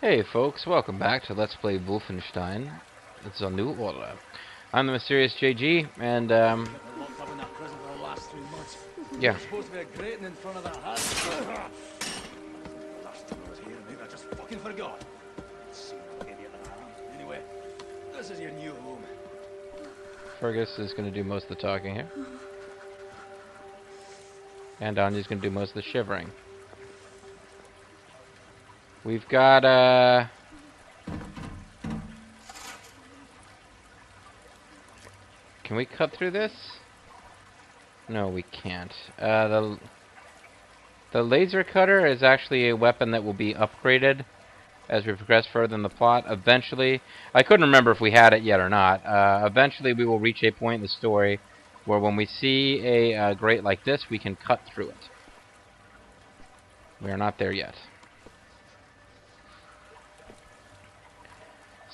Hey folks, welcome back to Let's Play Wolfenstein. It's a new order. I'm the mysterious JG, and Kept her locked up in that prison for the last 3 months. yeah. There's supposed to be a grating in front of that house. Last time I was here, maybe I just fucking forgot. See no idiot around. Anyway, this is your new home. Fergus is going to do most of the talking here. And Anya's going to do most of the shivering. We've got, Can we cut through this? No, we can't. The laser cutter is actually a weapon that will be upgraded as we progress further in the plot. Eventually, I couldn't remember if we had it yet or not. Eventually, we will reach a point in the story where when we see a grate like this, we can cut through it. We are not there yet.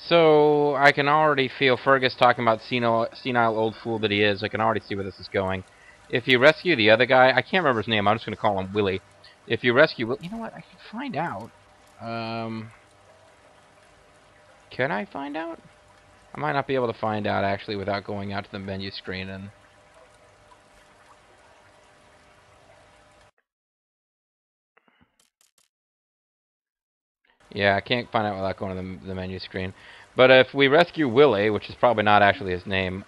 So, I can already feel Fergus talking about senile old fool that he is. I can already see where this is going. If you rescue the other guy, I can't remember his name, I'm just going to call him Willie. If you rescue Willie, you know what, I can find out. Can I find out? I might not be able to find out, actually, without going out to the menu screen and... Yeah, I can't find out without going to the menu screen. But if we rescue Willie, which is probably not actually his name,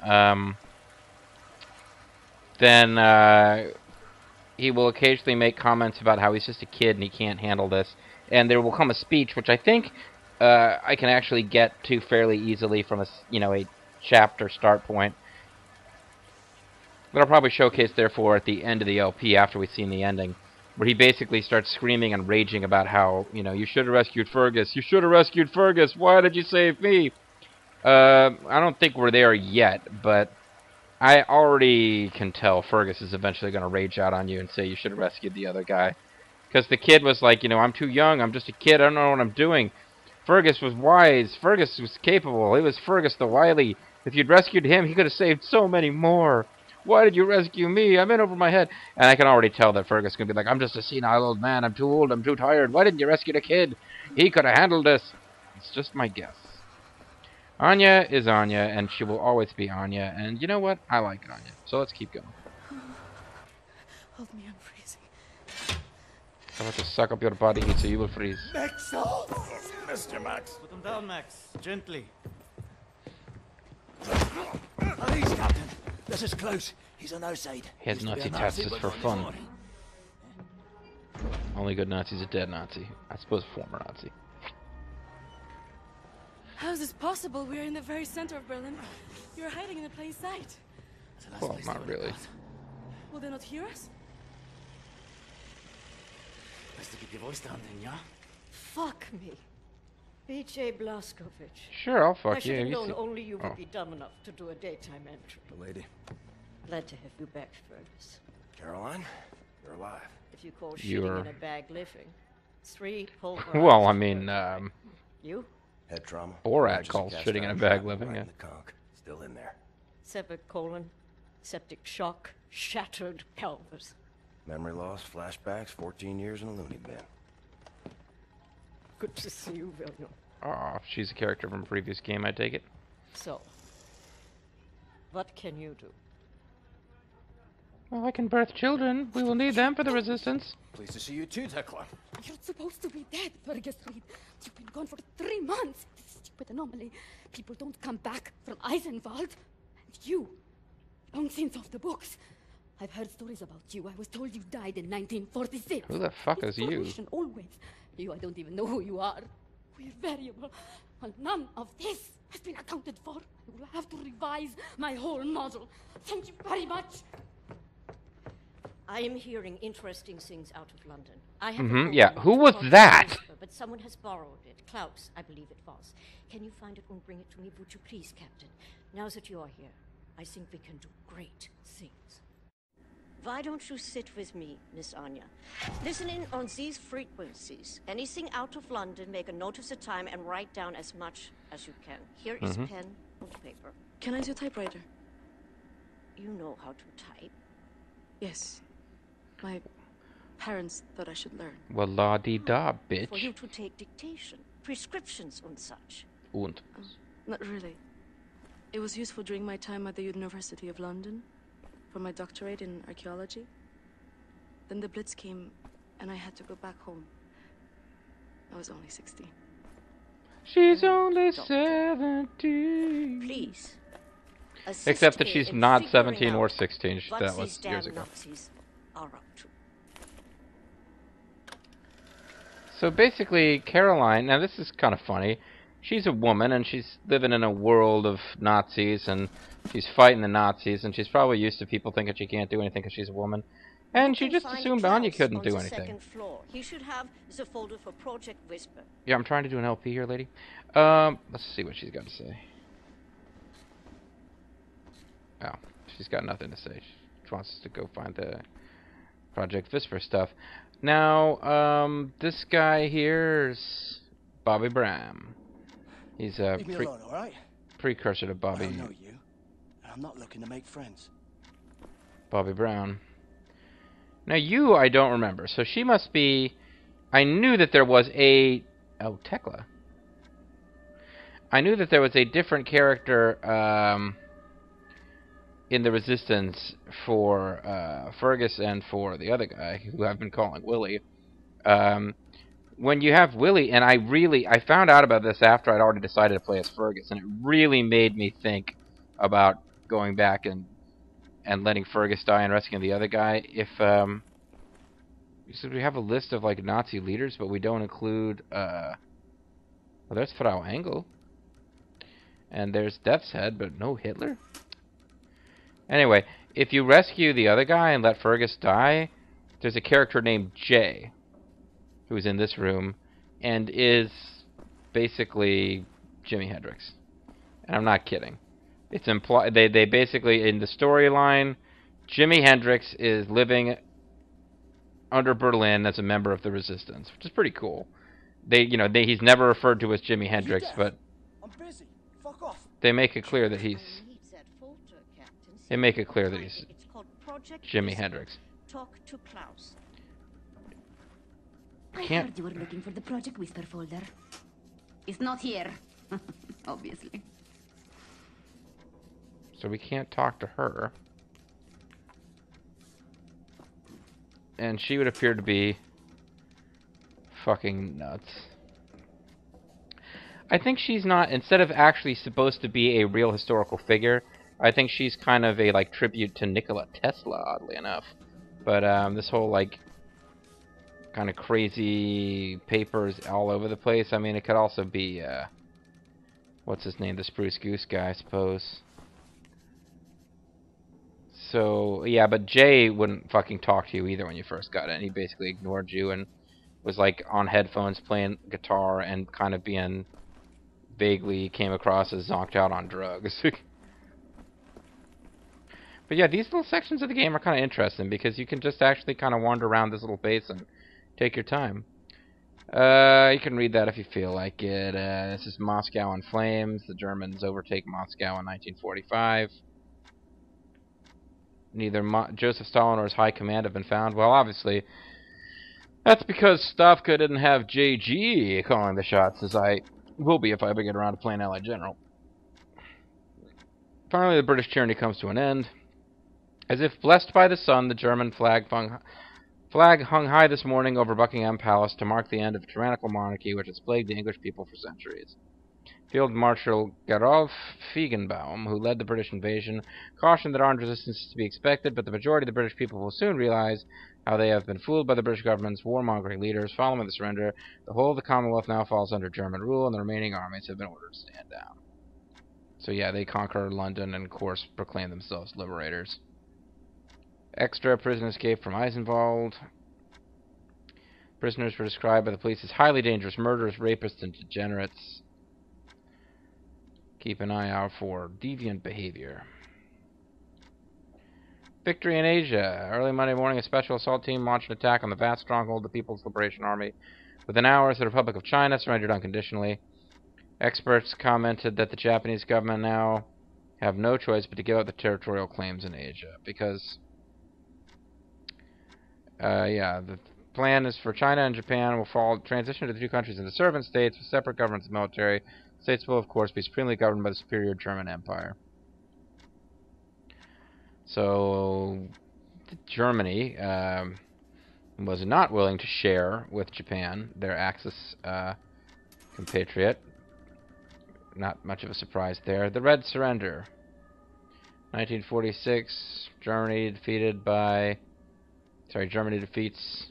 then he will occasionally make comments about how he's just a kid and he can't handle this. And there will come a speech, which I think I can actually get to fairly easily from a chapter start point. But I'll probably showcase, therefore, at the end of the LP after we've seen the ending, where he basically starts screaming and raging about how, you should have rescued Fergus. You should have rescued Fergus. Why did you save me? I don't think we're there yet, but I already can tell Fergus is eventually going to rage out on you and say you should have rescued the other guy. Because the kid was like, I'm too young. I'm just a kid. I don't know what I'm doing. Fergus was wise. Fergus was capable. It was Fergus the wily. If you'd rescued him, he could have saved so many more. Why did you rescue me? I'm in over my head. And I can already tell that Fergus is going to be like, I'm just a senile old man. I'm too old. I'm too tired. Why didn't you rescue the kid? He could have handled this. It's just my guess. Anya is Anya, and she will always be Anya. And you know what? I like Anya. So let's keep going. Hold me, I'm freezing. I'm about to suck up your body heat so you will freeze. Max! Mr. Max. Put him down, Max. Gently. Please, Captain. This is close. He's on our side. He has Nazi tattoos for fun. Only good Nazi's a dead Nazi. I suppose former Nazi. How is this possible? We're in the very center of Berlin. You're hiding in a plain sight. Well, not really. Will they not hear us? Best to keep your voice down then, yeah? Fuck me. B.J. Blazkowicz. Sure, I'll I fuck should you. have You known see- only you would Oh. be dumb enough to do a daytime entry. The lady. Glad to have you back, Fergus. Caroline, you're alive. If you call You're- shitting in a bag living. 3 pulverized. Well, I mean, You? Head trauma. Borat Emergency calls cast shitting in a iron bag shrapnel living, right yeah. in the conch. Still in there. Severed colon, septic shock, shattered pelvis. Memory loss, flashbacks, 14 years in a loony bin. Good to see you, William. Oh, she's a character from a previous game, I take it. So, what can you do? Well, I can birth children. We will need them for the resistance. Pleased to see you too, Tekla. You're supposed to be dead, Fergus Reed. You've been gone for 3 months. This stupid anomaly. People don't come back from Eisenwald. And you, long since off the books. I've heard stories about you. I was told you died in 1946. Who the fuck is you? Information always. You, I don't even know who you are. We're variable. Well, none of this has been accounted for. I will have to revise my whole model. Thank you very much. I am hearing interesting things out of London. I have a phone yeah. number Who to was contact that? Lucifer, but someone has borrowed it. Klaus, I believe it was. Can you find it and bring it to me, would you please, Captain? Now that you are here, I think we can do great things. Why don't you sit with me, Miss Anya? Listen in on these frequencies. Anything out of London, make a note of the time and write down as much as you can. Here is pen and paper. Can I do typewriter? You know how to type. Yes. My parents thought I should learn. Well, la-dee-da, For you bitch. to take dictation. prescriptions and such. Und. Not really. It was useful during my time at the University of London for my doctorate in archaeology. Then the Blitz came and I had to go back home. I was only 16. She's only 17. Please. Except that she's not 17 or 16. That was years ago. Nazis are up to. So basically, Caroline, now this is kind of funny. She's a woman and she's living in a world of Nazis and she's fighting the Nazis and she's probably used to people thinking she can't do anything because she's a woman. And she just assumed Anya couldn't do anything. Second floor. He should have the folder for Project Whisper. Yeah, I'm trying to do an LP here, lady. Let's see what she's got to say. Oh, she's got nothing to say. She wants us to go find the Project Whisper stuff. Now, this guy here's Bobby Brown. He's a Leave me alone, all right? precursor to I Bobby. don't know you, and I'm not looking to make friends. Bobby Brown. Now you, I don't remember. So she must be. I knew that there was a. Oh, Tekla. I knew that there was a different character in the Resistance for Fergus and for the other guy who I've been calling Willie. When you have Willie, and I found out about this after I'd already decided to play as Fergus, and it really made me think about going back and letting Fergus die and rescuing the other guy. If so we have a list of like Nazi leaders, but we don't include. Well, there's Frau Engel, and there's Death's Head, but no Hitler. Anyway, if you rescue the other guy and let Fergus die, there's a character named Jay, who's in this room, and is basically Jimi Hendrix. And I'm not kidding. It's implied they basically in the storyline, Jimi Hendrix is living under Berlin as a member of the Resistance, which is pretty cool. He's never referred to as Jimi Hendrix, but I'm busy. Fuck off. they make it clear that he's It's called Project Jimi Whisper. Hendrix. Talk to Klaus. I Can't- heard you were looking for the Project Whisper folder. It's not here. Obviously. So we can't talk to her. And she would appear to be fucking nuts. I think she's not, instead of actually supposed to be a real historical figure, I think she's kind of a like tribute to Nikola Tesla, oddly enough. But this whole like kind of crazy papers all over the place. I mean, it could also be what's his name, the Spruce Goose guy, I suppose. So yeah, but Jay wouldn't fucking talk to you either when you first got in. He basically ignored you and was like on headphones playing guitar and kind of being vaguely came across as zonked out on drugs. But yeah, these little sections of the game are kind of interesting because you can just actually kind of wander around this little base and take your time. You can read that if you feel like it. This is Moscow in flames. The Germans overtake Moscow in 1945. Neither Joseph Stalin or his high command have been found. Well, obviously, that's because Stavka didn't have JG calling the shots, as I will be if I ever get around to playing Allied General. Finally, the British tyranny comes to an end. As if blessed by the sun, the German flag hung high this morning over Buckingham Palace to mark the end of a tyrannical monarchy which has plagued the English people for centuries. Field Marshal Gerolf Feigenbaum, who led the British invasion, cautioned that armed resistance is to be expected, but the majority of the British people will soon realize how they have been fooled by the British government's warmongering leaders. Following the surrender, the whole of the Commonwealth now falls under German rule, and the remaining armies have been ordered to stand down. So yeah, they conquer London and, of course, proclaim themselves liberators. Extra prisoner escape from Eisenwald. Prisoners were described by the police as highly dangerous murderers, rapists, and degenerates. Keep an eye out for deviant behavior. Victory in Asia. Early Monday morning, a special assault team launched an attack on the vast stronghold of the People's Liberation Army. Within hours, the Republic of China surrendered unconditionally. Experts commented that the Japanese government now have no choice but to give up the territorial claims in Asia because, yeah, the plan is for China and Japan will fall transition to the two countries into servant states with separate governments and military. States will, of course, be supremely governed by the superior German Empire. So, Germany was not willing to share with Japan their Axis compatriot. Not much of a surprise there. The Red Surrender. 1946, Germany defeats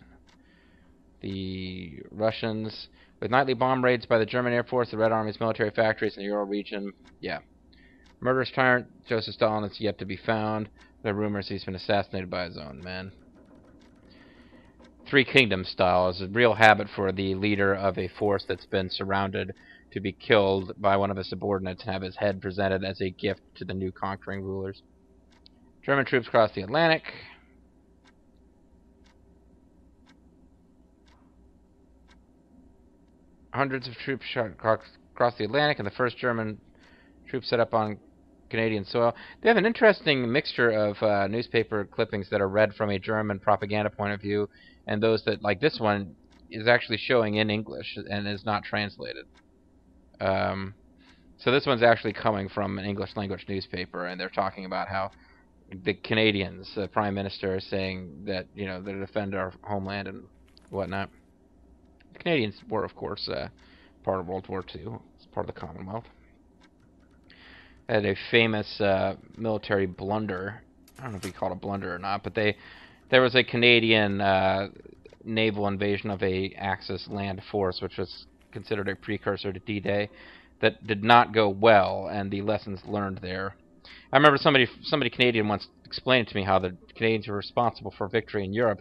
the Russians. With nightly bomb raids by the German Air Force, the Red Army's military factories in the Ural region. Yeah. Murderous tyrant Joseph Stalin is yet to be found. There are rumors he's been assassinated by his own men. Three Kingdoms style is a real habit for the leader of a force that's been surrounded to be killed by one of his subordinates and have his head presented as a gift to the new conquering rulers. German troops cross the Atlantic. Hundreds of troops cross the Atlantic, and the first German troops set up on Canadian soil. They have an interesting mixture of newspaper clippings that are read from a German propaganda point of view, and those that, like this one, is actually showing in English and is not translated. So this one's actually coming from an English language newspaper, and they're talking about how the Canadians, the Prime Minister, is saying that, you know, they defend our homeland and whatnot. The Canadians were, of course, part of World War II. It's part of the Commonwealth. They had a famous military blunder. I don't know if we call it a blunder or not, but there was a Canadian naval invasion of a Axis land force, which was considered a precursor to D-Day, that did not go well, and the lessons learned there. I remember somebody Canadian once explained to me how the Canadians were responsible for victory in Europe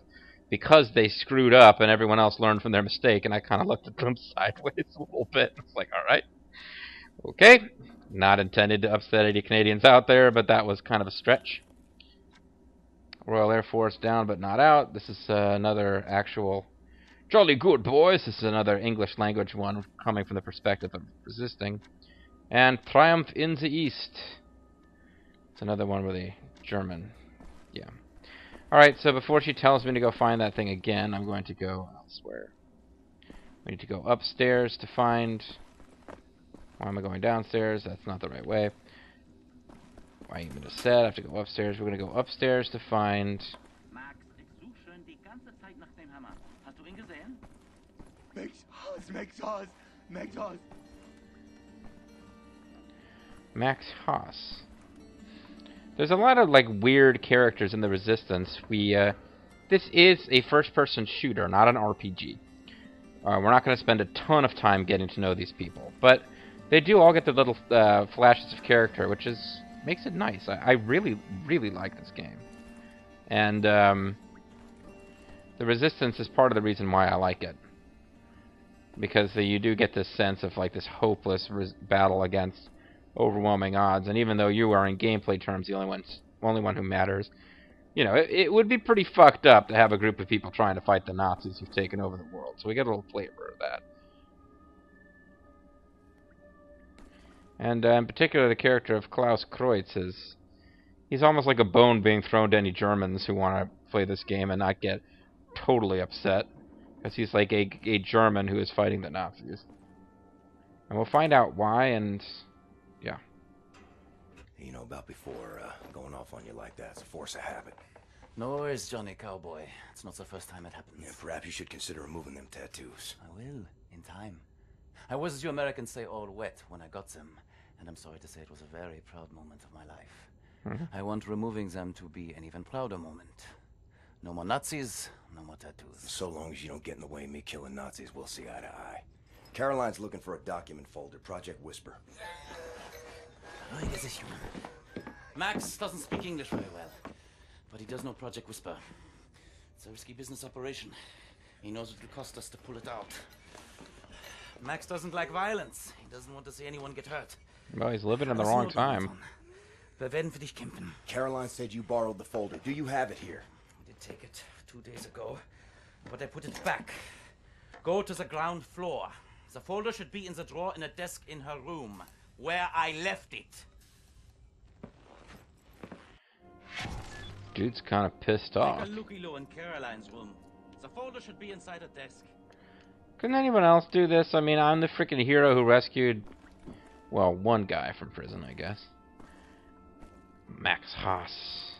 because they screwed up and everyone else learned from their mistake, and I kind of looked at them sideways a little bit. It's like, all right, okay, not intended to upset any Canadians out there, but that was kind of a stretch. Royal Air Force down but not out. This is another actual jolly good, boys. This is another English language one coming from the perspective of resisting. And Triumph in the East. It's another one with a German. Yeah. Alright, so before she tells me to go find that thing again, I'm going to go elsewhere. We need to go upstairs to find... Why am I going downstairs? That's not the right way. I even just said I have to go upstairs. We're going to go upstairs to find... Max Haas. There's a lot of, like, weird characters in the Resistance. This is a first-person shooter, not an RPG. We're not going to spend a ton of time getting to know these people, but they do all get their little flashes of character, which makes it nice. I really, really like this game. And the Resistance is part of the reason why I like it. Because you do get this sense of, like, this hopeless battle against overwhelming odds, and even though you are in gameplay terms the only one who matters, you know, it would be pretty fucked up to have a group of people trying to fight the Nazis who've taken over the world. So we get a little flavor of that. And in particular, the character of Klaus Kreutz he's almost like a bone being thrown to any Germans who want to play this game and not get totally upset, because he's like a German who is fighting the Nazis. And we'll find out why, and yeah. You know about before going off on you like that. It's a force of habit. No worries, Johnny Cowboy. It's not the first time it happens. Yeah, perhaps you should consider removing them tattoos. I will, in time. I was, as you Americans say, all wet when I got them, and I'm sorry to say it was a very proud moment of my life. I want removing them to be an even prouder moment. No more Nazis, no more tattoos. So long as you don't get in the way of me killing Nazis, we'll see eye to eye. Caroline's looking for a document folder, Project Whisper. Max doesn't speak English very well, but he does know Project Whisper. It's a risky business operation. He knows it will cost us to pull it out. Max doesn't like violence. He doesn't want to see anyone get hurt. Well, he's living in the wrong time. Wir werden für dich kämpfen. Caroline said you borrowed the folder. Do you have it here? I did take it 2 days ago, but I put it back. Go to the ground floor. The folder should be in the drawer in a desk in her room, where I left it. Dude's kind of pissed off. Take a looky-loo in Caroline's room. The folder should be inside a desk. Couldn't anyone else do this? I mean, I'm the freaking hero who rescued, well, one guy from prison, I guess. Max Haas.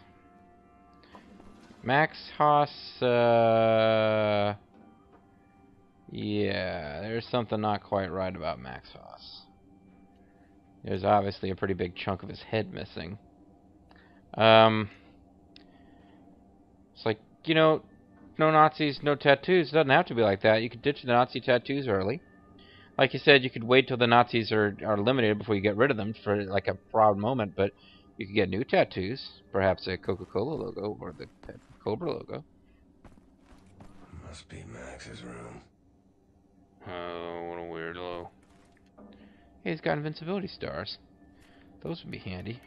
Max Haas, yeah, there's something not quite right about Max Haas. There's obviously a pretty big chunk of his head missing. It's like, you know, no Nazis, no tattoos. It doesn't have to be like that. You could ditch the Nazi tattoos early. Like you said, you could wait till the Nazis are eliminated before you get rid of them for like a proud moment, but you could get new tattoos. Perhaps a Coca-Cola logo or the Cobra logo. Must be Max's room. Oh, what a weirdo. Hey, he's got invincibility stars. Those would be handy.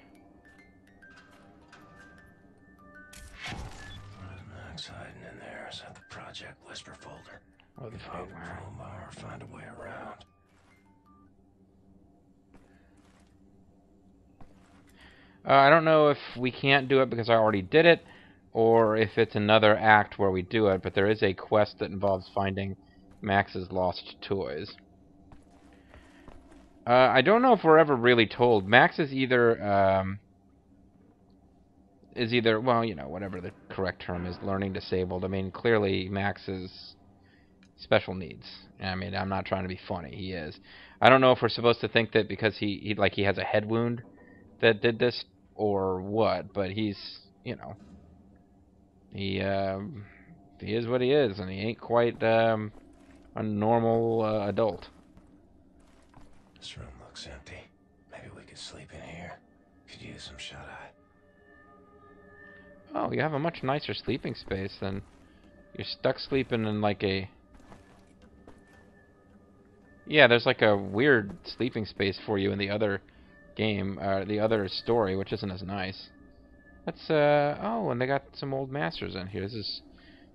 Where's Max hiding in there? Is that the Project Whisper folder? What the If fuck? I crowbar or find a way around. I don't know if we can't do it because I already did it, or if it's another act where we do it, but there is a quest that involves finding Max's lost toys. I don't know if we're ever really told. Max is either, well, you know, whatever the correct term is, learning disabled. I mean, clearly Max is special needs. I mean, I'm not trying to be funny. He is. I don't know if we're supposed to think that because he has a head wound that did this or what, but he's, you know, he is what he is, and he ain't quite a normal adult. This room looks empty. Maybe we could sleep in here. Could use some shut-eye. Oh, you have a much nicer sleeping space than you're stuck sleeping in like a... Yeah, there's like a weird sleeping space for you in the other game, the other story, which isn't as nice. That's, oh, and they got some old masters in here.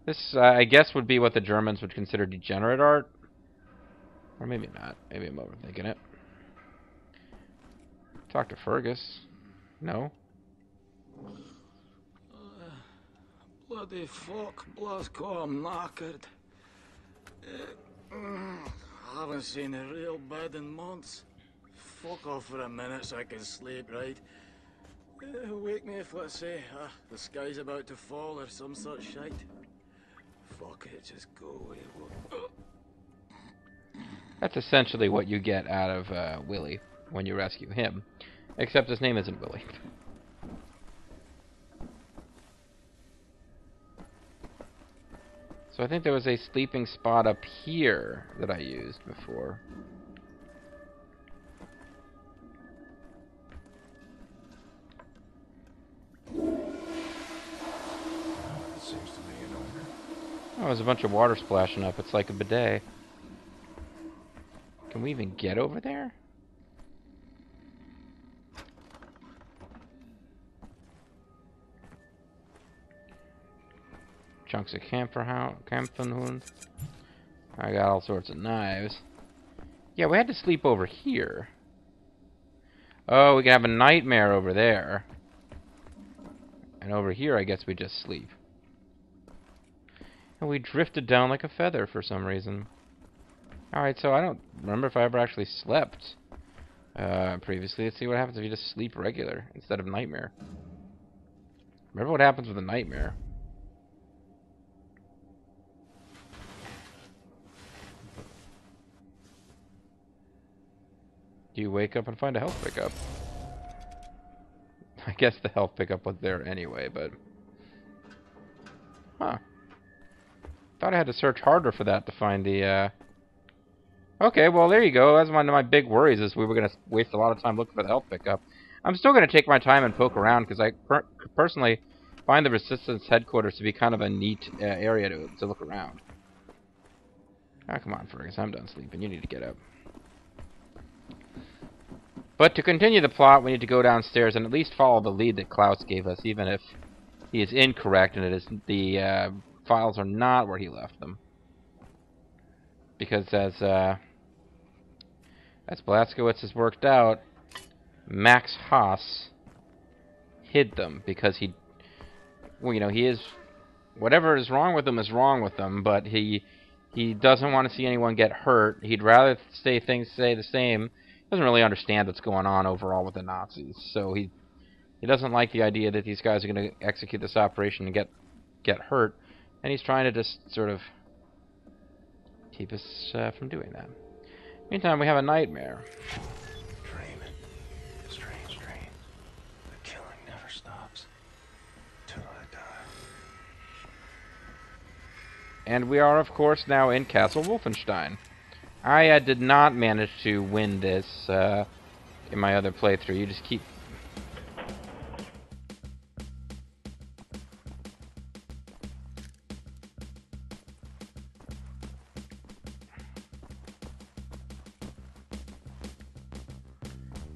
This, I guess, would be what the Germans would consider degenerate art. Or maybe not. Maybe I'm overthinking it. Talk to Fergus. No. Bloody fuck, Blasco, I'm knackered. I haven't seen a real bed in months. Fuck off for a minute so I can sleep, right? Wake me if, let's say, the sky's about to fall or some such shite. Fuck it, just go away. That's essentially what you get out of Willie when you rescue him. Except his name isn't Willie. So I think there was a sleeping spot up here that I used before. Seems to be in order. Oh, there's a bunch of water splashing up. It's like a bidet. Can we even get over there? Chunks of Kampfenhund. I got all sorts of knives. Yeah, we had to sleep over here. Oh, we can have a nightmare over there. And over here, I guess we just sleep. And we drifted down like a feather for some reason. Alright, so I don't remember if I ever actually slept previously. Let's see what happens if you just sleep regular instead of nightmare. Remember what happens with a nightmare. You wake up and find a health pickup. I guess the health pickup was there anyway, but... Huh. Thought I had to search harder for that to find the, Okay, well, there you go. That's one of my big worries, is we were going to waste a lot of time looking for the health pickup. I'm still going to take my time and poke around, because I personally find the Resistance headquarters to be kind of a neat area to look around. Ah, come on, Fergus. I'm done sleeping. You need to get up. But to continue the plot, we need to go downstairs and at least follow the lead that Klaus gave us, even if he is incorrect and the files are not where he left them. Because as Blazkowicz has worked out, Max Haas hid them because he, well, you know, he is whatever is wrong with him, but he doesn't want to see anyone get hurt. He'd rather things stay the same. He doesn't really understand what's going on overall with the Nazis, so he doesn't like the idea that these guys are going to execute this operation and get hurt, and he's trying to just sort of keep us from doing that. Meantime, we have a nightmare. Dreaming. Strange dream. The killing never stops. Till I die. And we are, of course, now in Castle Wolfenstein. I did not manage to win this in my other playthrough. You just keep...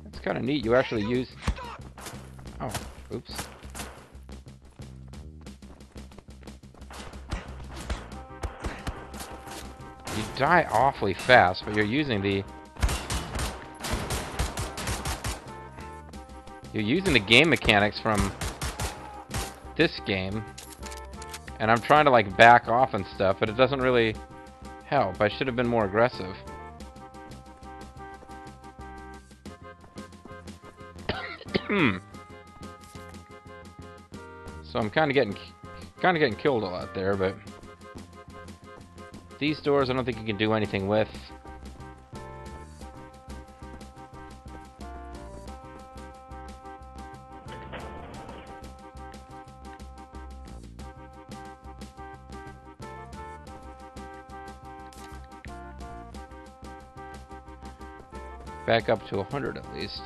It's kind of neat. You actually use... Oh, oops. You die awfully fast, but you're using the game mechanics from this game, and I'm trying to like back off and stuff, but it doesn't really help. I should have been more aggressive. So I'm kind of getting killed a lot there, but these doors I don't think you can do anything with. Back up to 100 at least.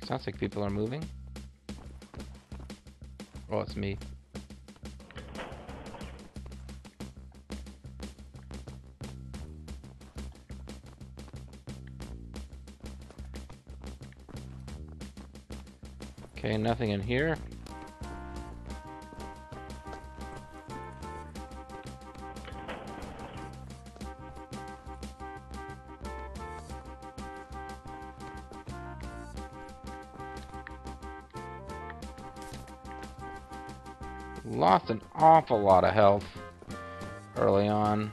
Sounds like people are moving. Oh, it's me. Okay, nothing in here. Lost an awful lot of health early on.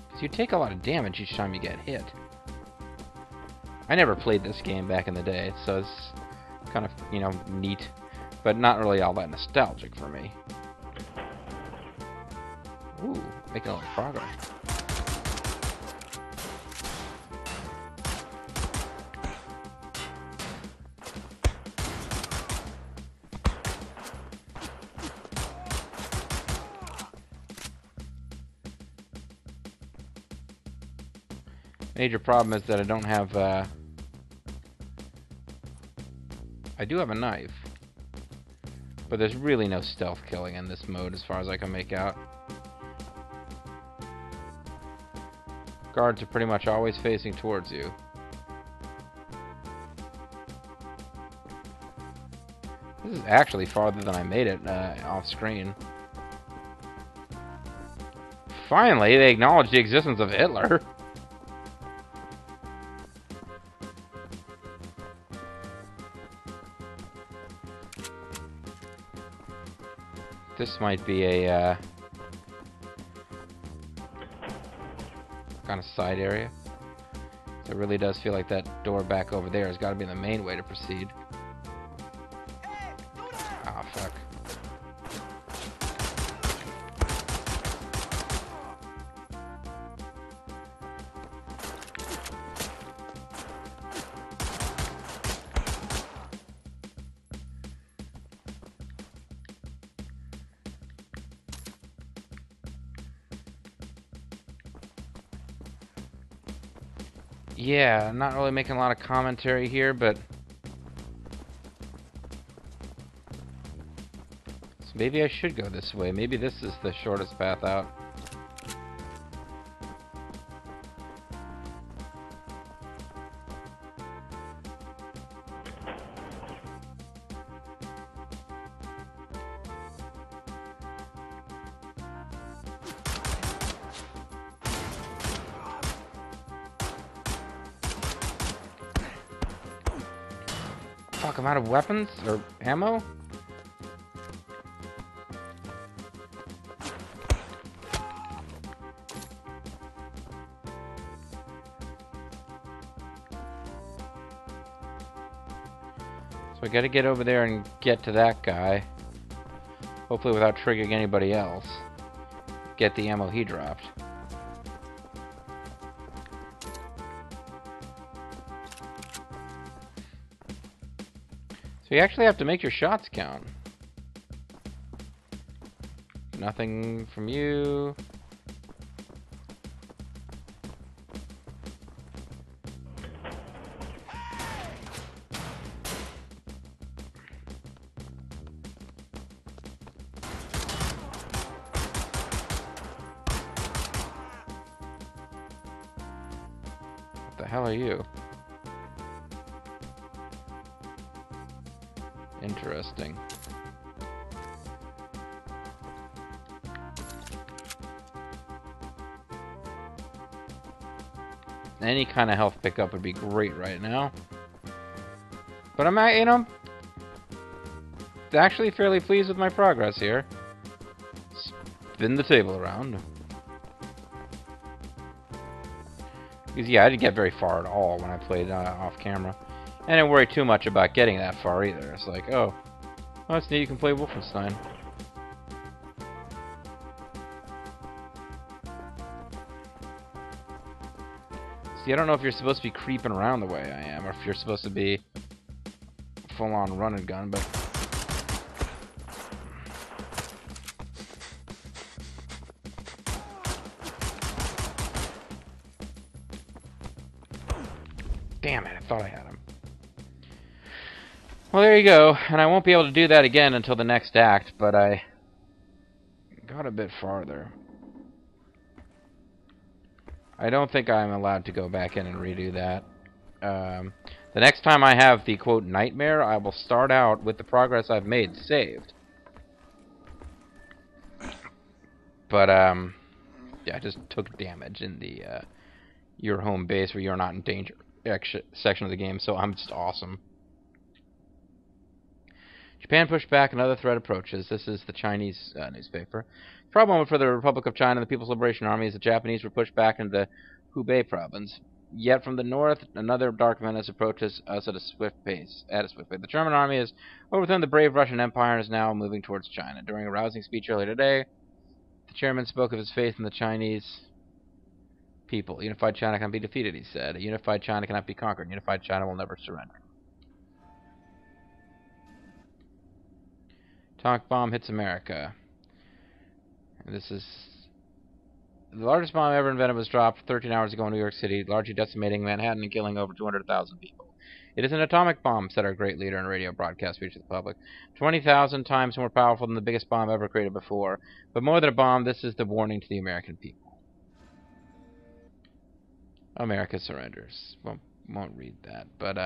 Because you take a lot of damage each time you get hit. I never played this game back in the day, so it's kind of, you know, neat, but not really all that nostalgic for me. Ooh, making a lot of progress. Major problem is that I don't have, I do have a knife, but there's really no stealth killing in this mode as far as I can make out. Guards are pretty much always facing towards you. This is actually farther than I made it off screen. Finally, they acknowledge the existence of Hitler. This might be a kind of side area. So it really does feel like that door back over there has got to be the main way to proceed. Ah, fuck. Yeah, I'm not really making a lot of commentary here, but so maybe I should go this way. Maybe this is the shortest path out. Fuck, I'm out of weapons? Or ammo? So I gotta get over there and get to that guy. Hopefully without triggering anybody else. Get the ammo he dropped. So you actually have to make your shots count. Nothing from you. What the hell are you? Interesting. Any kind of health pickup would be great right now. But I'm at, you know, actually fairly pleased with my progress here. Spin the table around. Because yeah, I didn't get very far at all when I played off camera. I didn't worry too much about getting that far either. It's like, oh, well, that's neat, you can play Wolfenstein. See, I don't know if you're supposed to be creeping around the way I am, or if you're supposed to be full-on run and gun, but... Damn it, I thought I had him. Well, there you go, and I won't be able to do that again until the next act, but I got a bit farther. I don't think I'm allowed to go back in and redo that. The next time I have the, quote, nightmare, I will start out with the progress I've made saved. But, yeah, I just took damage in the, your home base where you're not in danger section of the game, so I'm just awesome. Japan pushed back, another threat approaches. This is the Chinese newspaper. The problem for the Republic of China and the People's Liberation Army is the Japanese were pushed back into the Hubei province. Yet from the north, another dark menace approaches us at a swift pace. The German army has overthrown the brave Russian Empire and is now moving towards China. During a rousing speech earlier today, the chairman spoke of his faith in the Chinese people. Unified China cannot be defeated, he said. A unified China cannot be conquered. Unified China will never surrender. Atomic bomb hits America. And this is... The largest bomb ever invented was dropped 13 hours ago in New York City, largely decimating Manhattan and killing over 200,000 people. It is an atomic bomb, said our great leader in a radio broadcast speech to the public. 20,000 times more powerful than the biggest bomb ever created before. But more than a bomb, this is the warning to the American people. America surrenders. Won't read that. But,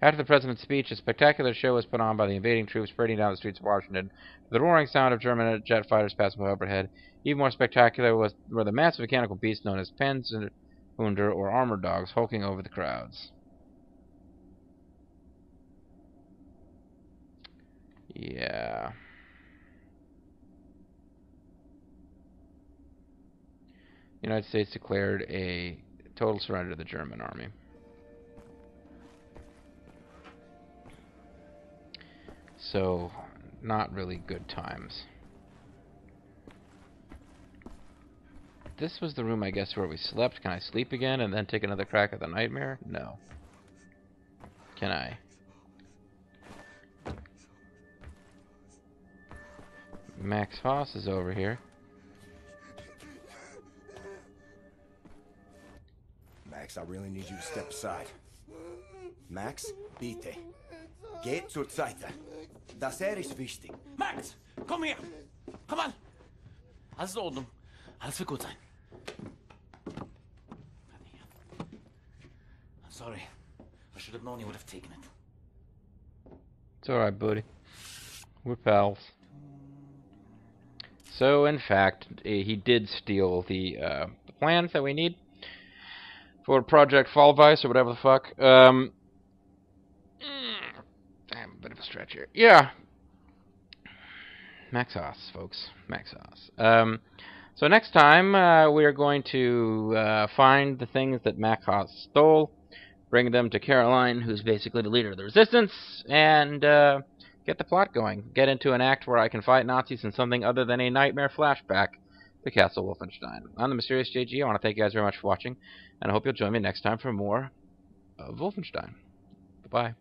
after the president's speech, a spectacular show was put on by the invading troops parading down the streets of Washington. The roaring sound of German jet fighters passing by overhead. Even more spectacular were the massive mechanical beasts known as Panzerhunde or armored dogs hulking over the crowds. Yeah. The United States declared a total surrender to the German army. So, not really good times. This was the room, I guess, where we slept. Can I sleep again and then take another crack at the nightmare? No. Can I? Max Voss is over here. Max, I really need you to step aside. Max, bitte. Geht zur Seite. Das ist wichtig. Max, komm her! Komm an! Alles in Ordnung. Alles wird gut sein. I'm sorry. I should have known you would have taken it. It's alright, buddy. We're pals. So, in fact, he did steal the plans that we need for Project Fallvice or whatever the fuck. Damn, a bit of a stretch here. Yeah. Max Haas, folks. Max Haas. So next time, we are going to find the things that Max Haas stole, bring them to Caroline, who's basically the leader of the resistance, and get the plot going. Get into an act where I can fight Nazis in something other than a nightmare flashback to Castle Wolfenstein. I'm the Mysterious JG. I want to thank you guys very much for watching, and I hope you'll join me next time for more of Wolfenstein. Bye-bye.